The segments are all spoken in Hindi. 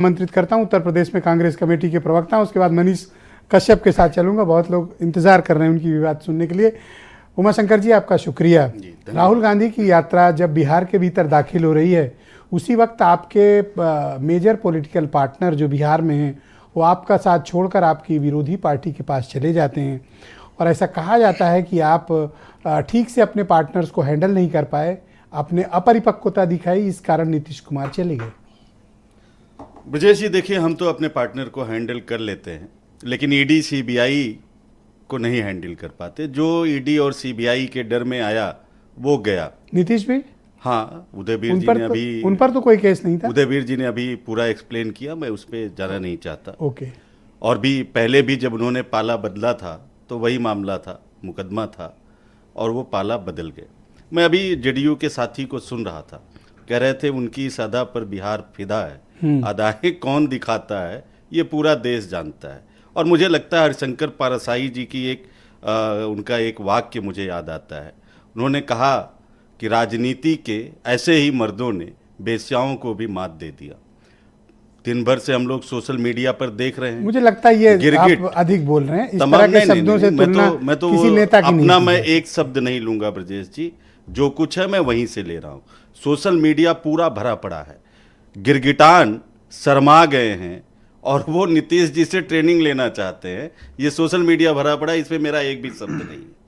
आमंत्रित करता हूं उत्तर प्रदेश में कांग्रेस कमेटी के प्रवक्ता, उसके बाद मनीष कश्यप के साथ चलूंगा। बहुत लोग इंतजार कर रहे हैं उनकी बात सुनने के लिए। उमाशंकर जी, आपका शुक्रिया। राहुल गांधी की यात्रा जब बिहार के भीतर दाखिल हो रही है, उसी वक्त आपके मेजर पॉलिटिकल पार्टनर जो बिहार में हैं वो आपका साथ छोड़कर आपकी विरोधी पार्टी के पास चले जाते हैं, और ऐसा कहा जाता है कि आप ठीक से अपने पार्टनर्स को हैंडल नहीं कर पाए, आपने अपरिपक्वता दिखाई, इस कारण नीतीश कुमार चले गए। ब्रजेश जी, देखिए, हम तो अपने पार्टनर को हैंडल कर लेते हैं, लेकिन ईडी सीबीआई को नहीं हैंडल कर पाते। जो ईडी और सीबीआई के डर में आया वो गया। नीतीश भी? हाँ, उदयवीर जी ने अभी, उन पर तो कोई केस नहीं था। उदयवीर जी ने अभी पूरा एक्सप्लेन किया, मैं उस पर जाना नहीं चाहता। ओके। और भी पहले भी जब उन्होंने पाला बदला था तो वही मामला था, मुकदमा था, और वो पाला बदल गए। मैं अभी जेडीयू के साथी को सुन रहा था, कह रहे थे उनकी इस अदा पर बिहार फिदा है। अदाएं कौन दिखाता है ये पूरा देश जानता है। और मुझे लगता है हरिशंकर पारासाई जी की उनका एक वाक्य मुझे याद आता है। उन्होंने कहा कि राजनीति के ऐसे ही मर्दों ने बेस्याओं को भी मात दे दिया। दिन भर से हम लोग सोशल मीडिया पर देख रहे हैं। मुझे लगता है ये आप अधिक बोल रहे हैं, इस तरह के शब्दों से तुलना किसी नेता की नहीं। अपना मैं एक शब्द नहीं लूंगा ब्रजेश जी, जो कुछ है मैं वहीं से ले रहा हूं। सोशल मीडिया पूरा भरा पड़ा है, गिरगिटान शर्मा गए हैं और वो नीतीश जी से ट्रेनिंग लेना चाहते हैं। ये सोशल मीडिया भरा पड़ा है, इसमें मेरा एक भी शब्द नहीं है।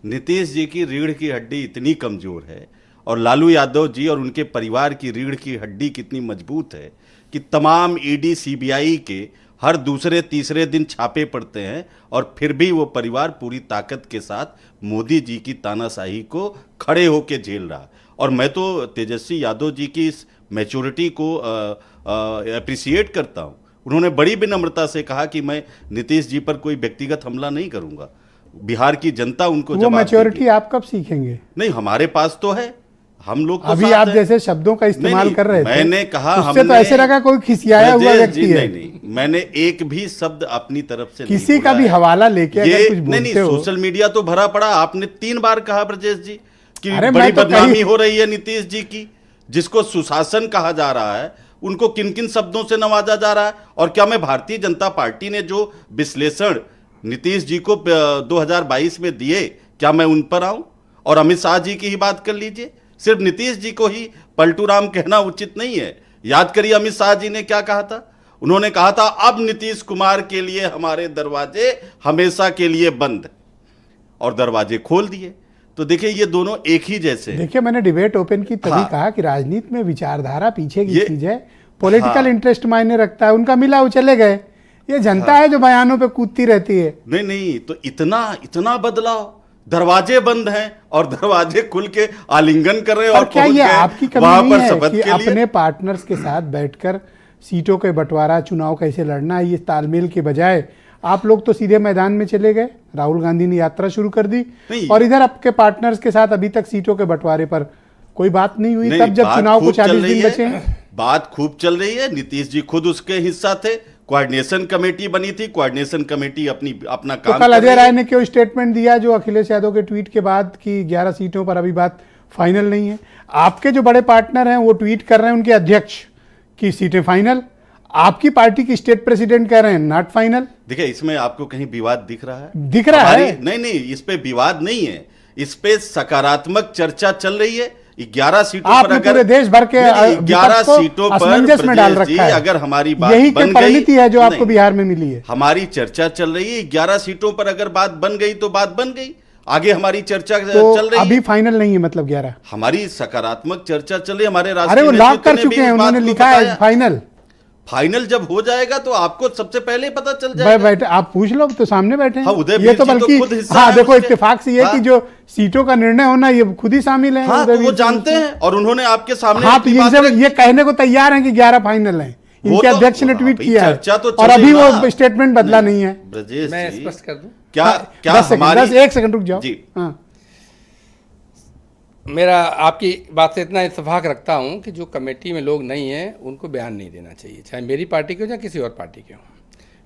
नीतीश जी की रीढ़ की हड्डी इतनी कमजोर है और लालू यादव जी और उनके परिवार की रीढ़ की हड्डी कितनी मजबूत है कि तमाम ईडी सीबीआई के हर दूसरे तीसरे दिन छापे पड़ते हैं और फिर भी वो परिवार पूरी ताकत के साथ मोदी जी की तानाशाही को खड़े होकर झेल रहा। और मैं तो तेजस्वी यादव जी की इस मैच्योरिटी को अप्रिशिएट करता हूँ। उन्होंने बड़ी विनम्रता से कहा कि मैं नीतीश जी पर कोई व्यक्तिगत हमला नहीं करूंगा, बिहार की जनता उनको वो मैच्योरिटी आप कब सीखेंगे? नहीं, हमारे पास तो है, हम लोग तो अभी आप जैसे शब्दों का इस्तेमाल कर रहे थे, मैंने कहा हमने तो ऐसे लगा कोई खिसियाया हुआ व्यक्ति है। नहीं, मैंने एक भी शब्द अपनी तरफ से किसी का भी हवाला लेके अगर कुछ बोलते हो। सोशल मीडिया तो भरा पड़ा। आपने 3 बार कहा ब्रजेश जी कि बड़ी बदनामी हो रही है नीतीश जी की, जिसको सुशासन कहा जा रहा है, उनको किन किन शब्दों से नवाजा जा रहा है। और क्या मैं भारतीय जनता पार्टी ने जो विश्लेषण नीतीश जी को 2022 में दिए, क्या मैं उन पर आऊं? और अमित शाह जी की ही बात कर लीजिए, सिर्फ नीतीश जी को ही पलटू राम कहना उचित नहीं है। याद करिए अमित शाह जी ने क्या कहा था। उन्होंने कहा था अब नीतीश कुमार के लिए हमारे दरवाजे हमेशा के लिए बंद, और दरवाजे खोल दिए। तो देखिए, ये दोनों एक ही जैसे। देखिए, मैंने डिबेट ओपन की तभी कहा कि राजनीति में विचारधारा पीछे की चीज है, पॉलिटिकल इंटरेस्ट मायने रखता है। उनका मिला, वो चले गए। ये जनता है जो बयानों पे कूदती रहती है। नहीं, तो इतना बदलाव, दरवाजे बंद हैं और दरवाजे खुल के आलिंगन कर रहे हैं। और क्या ये आपकी कमी नहीं है कि अपने पार्टनर्स के साथ बैठकर सीटों के बंटवारा, चुनाव कैसे लड़ना है, ये तालमेल के बजाय आप लोग तो सीधे मैदान में चले गए। राहुल गांधी ने यात्रा शुरू कर दी और इधर आपके पार्टनर्स के साथ अभी तक सीटों के बंटवारे पर कोई बात नहीं हुई। तब जब चुनाव को 40 दिन बचे हैं, बात खूब चल रही है। नीतीश जी खुद उसके हिस्सा थे, कोऑर्डिनेशन कमेटी बनी थी, कोऑर्डिनेशन कमेटी अपना काम। कल अजय राय ने क्यों स्टेटमेंट दिया जो अखिलेश यादव के ट्वीट के बाद कि 11 सीटों पर अभी बात फाइनल नहीं है। आपके जो बड़े पार्टनर हैं वो ट्वीट कर रहे हैं उनके अध्यक्ष की सीटें फाइनल, आपकी पार्टी की स्टेट प्रेसिडेंट कह रहे हैं नॉट फाइनल। देखिए, इसमें आपको कहीं विवाद दिख रहा है? दिख रहा है। नहीं, इस पे विवाद नहीं है, इस पे सकारात्मक चर्चा चल रही है। 11 सीटों पर अगर देश भर के 11 सीटों पर में डाल रखा है, अगर हमारी बात यही बन परिणति है जो आपको बिहार में मिली है। हमारी चर्चा चल रही है, 11 सीटों पर अगर बात बन गई तो बात बन गई, आगे हमारी चर्चा तो चल रही है। अभी फाइनल नहीं है, मतलब 11 हमारी सकारात्मक चर्चा चल रही है। हमारे राष्ट्रीय वो लॉक कर चुके हैं, उन्होंने लिखा है फाइनल। फाइनल जब हो जाएगा तो आपको सबसे पहले पता चल जाएगा। बैठे आप पूछ लो, तो सामने बैठे हैं। हाँ, ये तो बल्कि देखो, इत्तेफाक से ये कि जो सीटों का निर्णय होना ये खुद ही शामिल है। हाँ, तो वो जानते हैं और उन्होंने आपके सामने तो ये कहने को तैयार है कि 11 फाइनल है। इनके अध्यक्ष ने ट्वीट किया है और अभी वो स्टेटमेंट बदला नहीं है। मैं स्पष्ट कर दूं क्या? 1 सेकंड रुक जाओ। हाँ, मेरा आपकी बात से इतना इत्तेफाक रखता हूं कि जो कमेटी में लोग नहीं हैं उनको बयान नहीं देना चाहिए, चाहे मेरी पार्टी के हो या किसी और पार्टी के हो।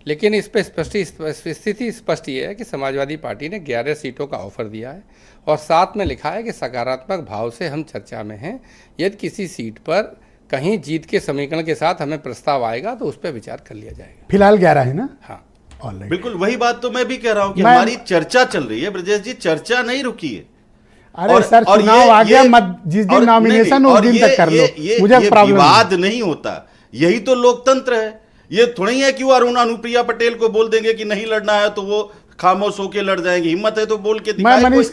लेकिन इस पर स्थिति स्पष्ट ये है कि समाजवादी पार्टी ने 11 सीटों का ऑफर दिया है और साथ में लिखा है कि सकारात्मक भाव से हम चर्चा में हैं। यदि किसी सीट पर कहीं जीत के समीकरण के साथ हमें प्रस्ताव आएगा तो उस पर विचार कर लिया जाएगा। फिलहाल 11 है ना? हाँ, ऑलराइट। बिल्कुल वही बात तो मैं भी कह रहा हूं कि मैं- हमारी चर्चा चल रही है ब्रजेश जी, चर्चा नहीं रुकी है। अरे सर, चुनाव आ गया, मत जिस दिन नॉमिनेशन उस दिन तक कर लो, मुझे प्रॉब्लम विवाद नहीं होता, यही तो लोकतंत्र है। ये थोड़ा ही है कि वो अरुण अनुप्रिया पटेल को बोल देंगे कि नहीं लड़ना है तो वो खामोश होके लड़ जाएंगे। हिम्मत है तो बोल के दिखाए मैं कोई। मनीष